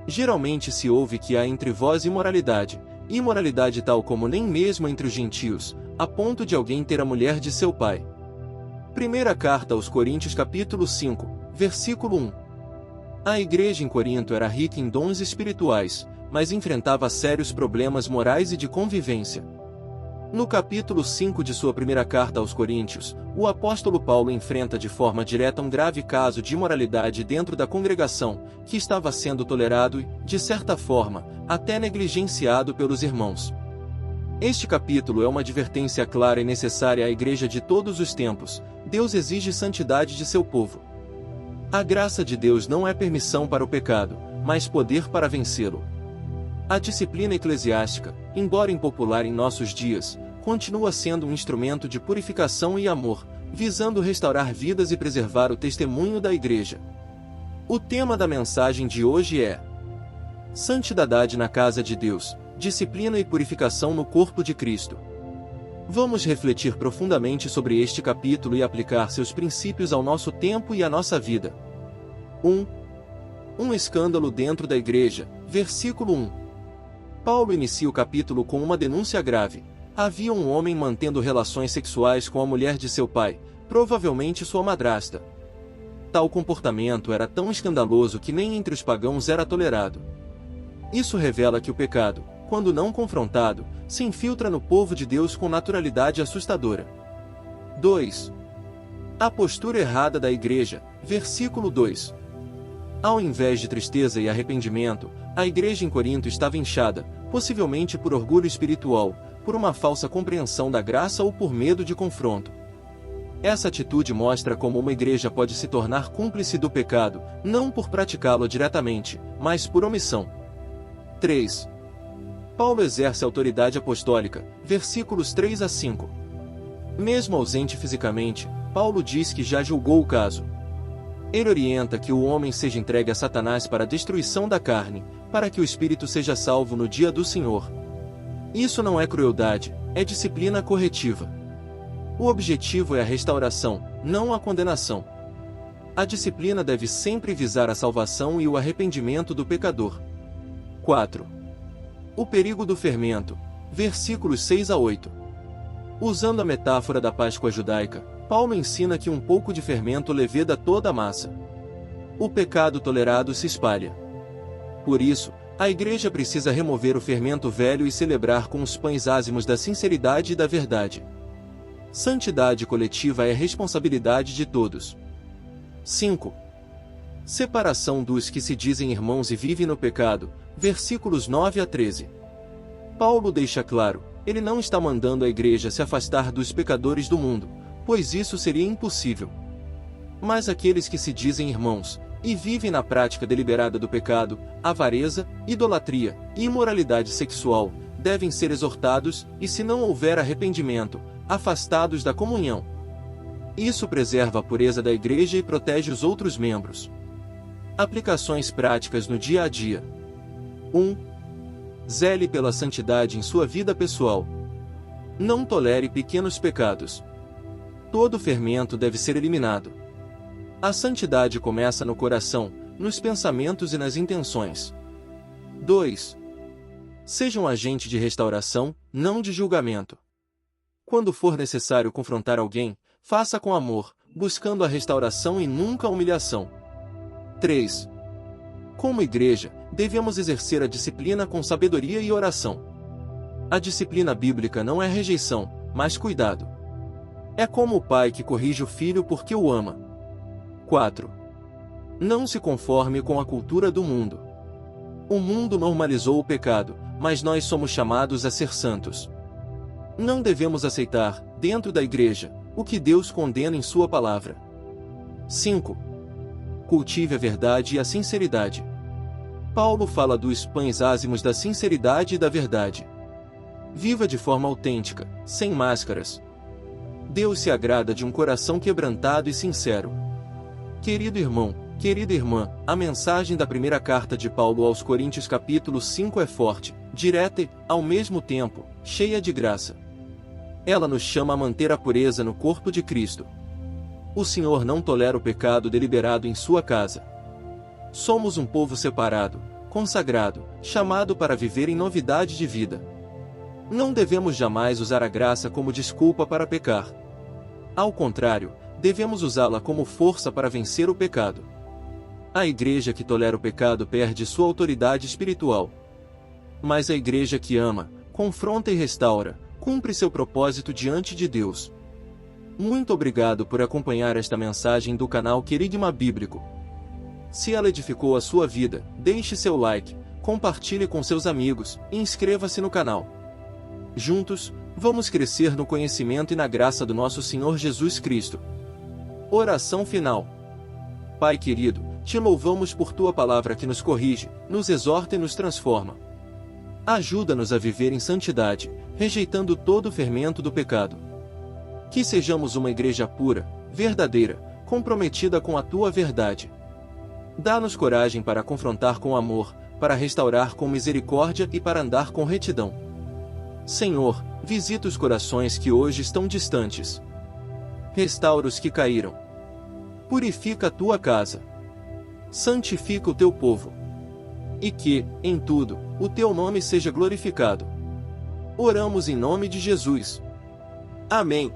Geralmente se ouve que há entre vós imoralidade, imoralidade tal como nem mesmo entre os gentios, a ponto de alguém ter a mulher de seu pai. Primeira carta aos Coríntios capítulo 5, versículo 1. A igreja em Corinto era rica em dons espirituais, mas enfrentava sérios problemas morais e de convivência. No capítulo 5 de sua primeira carta aos Coríntios, o apóstolo Paulo enfrenta de forma direta um grave caso de imoralidade dentro da congregação, que estava sendo tolerado e, de certa forma, até negligenciado pelos irmãos. Este capítulo é uma advertência clara e necessária à igreja de todos os tempos. Deus exige santidade de seu povo. A graça de Deus não é permissão para o pecado, mas poder para vencê-lo. A disciplina eclesiástica, embora impopular em nossos dias, continua sendo um instrumento de purificação e amor, visando restaurar vidas e preservar o testemunho da igreja. O tema da mensagem de hoje é Santidade na casa de Deus, disciplina e purificação no corpo de Cristo. Vamos refletir profundamente sobre este capítulo e aplicar seus princípios ao nosso tempo e à nossa vida. 1. Um escândalo dentro da igreja, versículo 1. Paulo inicia o capítulo com uma denúncia grave. Havia um homem mantendo relações sexuais com a mulher de seu pai, provavelmente sua madrasta. Tal comportamento era tão escandaloso que nem entre os pagãos era tolerado. Isso revela que o pecado, quando não confrontado, se infiltra no povo de Deus com naturalidade assustadora. 2. A postura errada da igreja, versículo 2. Ao invés de tristeza e arrependimento, a igreja em Corinto estava inchada, possivelmente por orgulho espiritual, por uma falsa compreensão da graça ou por medo de confronto. Essa atitude mostra como uma igreja pode se tornar cúmplice do pecado, não por praticá-lo diretamente, mas por omissão. 3. Paulo exerce autoridade apostólica, versículos 3 a 5. Mesmo ausente fisicamente, Paulo diz que já julgou o caso. Ele orienta que o homem seja entregue a Satanás para a destruição da carne, para que o espírito seja salvo no dia do Senhor. Isso não é crueldade, é disciplina corretiva. O objetivo é a restauração, não a condenação. A disciplina deve sempre visar a salvação e o arrependimento do pecador. 4. O perigo do fermento, versículos 6 a 8. Usando a metáfora da Páscoa judaica, Paulo ensina que um pouco de fermento leveda toda a massa. O pecado tolerado se espalha. Por isso, a igreja precisa remover o fermento velho e celebrar com os pães ázimos da sinceridade e da verdade. Santidade coletiva é responsabilidade de todos. 5. Separação dos que se dizem irmãos e vivem no pecado, versículos 9 a 13. Paulo deixa claro, ele não está mandando a igreja se afastar dos pecadores do mundo, pois isso seria impossível. Mas aqueles que se dizem irmãos, e vivem na prática deliberada do pecado, avareza, idolatria e imoralidade sexual, devem ser exortados, e se não houver arrependimento, afastados da comunhão. Isso preserva a pureza da igreja e protege os outros membros. Aplicações práticas no dia a dia. 1. Zele pela santidade em sua vida pessoal. Não tolere pequenos pecados. Todo fermento deve ser eliminado. A santidade começa no coração, nos pensamentos e nas intenções. 2. Seja um agente de restauração, não de julgamento. Quando for necessário confrontar alguém, faça com amor, buscando a restauração e nunca a humilhação. 3. Como igreja, devemos exercer a disciplina com sabedoria e oração. A disciplina bíblica não é rejeição, mas cuidado. É como o pai que corrige o filho porque o ama. 4. Não se conforme com a cultura do mundo. O mundo normalizou o pecado, mas nós somos chamados a ser santos. Não devemos aceitar, dentro da igreja, o que Deus condena em sua palavra. 5. Cultive a verdade e a sinceridade. Paulo fala dos pães ázimos da sinceridade e da verdade. Viva de forma autêntica, sem máscaras. Deus se agrada de um coração quebrantado e sincero. Querido irmão, querida irmã, a mensagem da primeira carta de Paulo aos Coríntios capítulo 5 é forte, direta e, ao mesmo tempo, cheia de graça. Ela nos chama a manter a pureza no corpo de Cristo. O Senhor não tolera o pecado deliberado em sua casa. Somos um povo separado, consagrado, chamado para viver em novidade de vida. Não devemos jamais usar a graça como desculpa para pecar. Ao contrário, devemos usá-la como força para vencer o pecado. A igreja que tolera o pecado perde sua autoridade espiritual. Mas a igreja que ama, confronta e restaura, cumpre seu propósito diante de Deus. Muito obrigado por acompanhar esta mensagem do canal Querigma Bíblico. Se ela edificou a sua vida, deixe seu like, compartilhe com seus amigos e inscreva-se no canal. Juntos, vamos crescer no conhecimento e na graça do nosso Senhor Jesus Cristo. Oração final. Pai querido, te louvamos por tua palavra que nos corrige, nos exorta e nos transforma. Ajuda-nos a viver em santidade, rejeitando todo o fermento do pecado. Que sejamos uma igreja pura, verdadeira, comprometida com a tua verdade. Dá-nos coragem para confrontar com amor, para restaurar com misericórdia e para andar com retidão. Senhor, visita os corações que hoje estão distantes. Restaura os que caíram. Purifica a tua casa. Santifica o teu povo. E que, em tudo, o teu nome seja glorificado. Oramos em nome de Jesus. Amém.